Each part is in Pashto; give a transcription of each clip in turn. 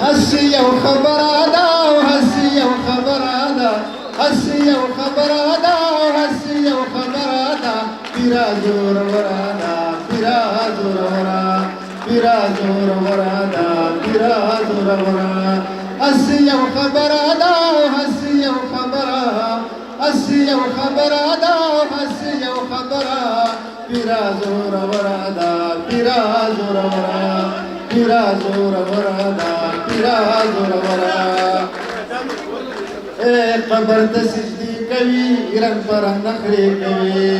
هسي وخبرادا وهسي وخبرادا هسي وخبرادا وهسي وخبرادا بيرازور ورادا بيرازور ورا بيرازور ورادا بيرازور ورا هسي وخبرادا وهسي وخبرادا هسي وخبرادا وهسي وخبرادا بيرازور ورادا بيرازور ورا بيرازور ورادا بيرازور ورا قبر ته سجدي کوي رنگ پر نخري کوي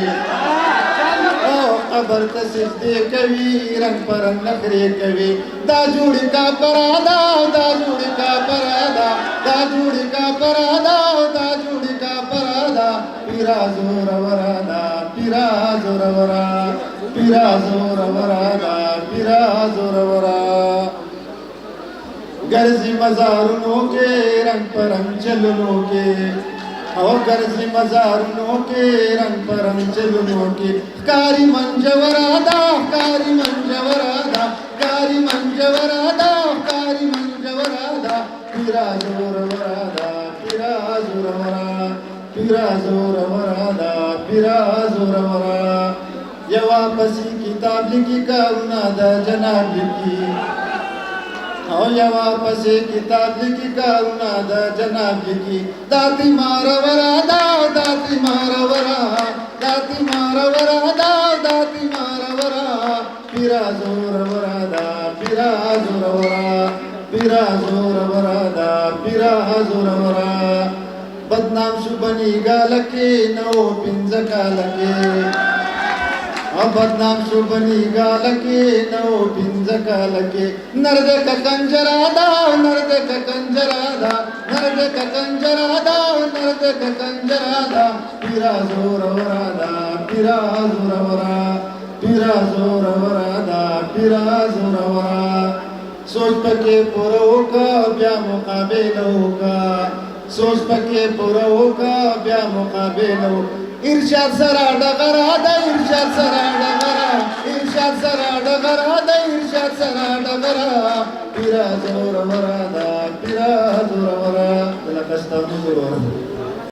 او قبر ته سجدي کوي رنگ پر نخري کوي دا جوړ کا پرادا دا جوړ کا پرادا دا جوړ کا پرادا دا جوړ کا پرادا بيرازور ورادا بيرازور ورا بيرازور ورادا بيرازور ورا गर्जी मज़ारुनों के रंग पर रंग चलनों के ओ गर्जी मज़ारुनों के रंग पर रंग चलनों के कारी मंजवरादा कारी मंजवरादा कारी मंजवरादा कारी मंजवरादा बिराजोर वरादा बिराजोर वरा बिराजोर वरादा बिराजोर वरा ये वापसी किताब लिखी करुणा दा जनाब लिखी او یا واپس کتاب لکی کارونا دا جناب لکی داتی مارا ورادا داتی مارا ورا داتی مارا ورادا داتی مارا ورا بیرازور ورادا بیرازور ورا بیرازور ورادا بیرازور ورا بدنام شو بنی گالکی نو پنزکا لکی بدنام شو بنی گالکی نو پنزکا لکی نرد کا کنجرادا نرد کا کنجرادا نرد کا کنجرادا نرد کا کنجرادا بیرازور ورادا بیرازور ورا بیرازور ورادا بیرازور ورا سوچ پکے پورا ہوگا بیا مقابل ہوگا سوچ پکے پورا ہوگا بیا مقابل ہوگا ارشاد سرا ڈگرا دا ارشاد سرا ڈگرا ارشاد سرا ڈگرا دا ارشاد سرا ڈگرا بیرازور ورادا بیرازور ورا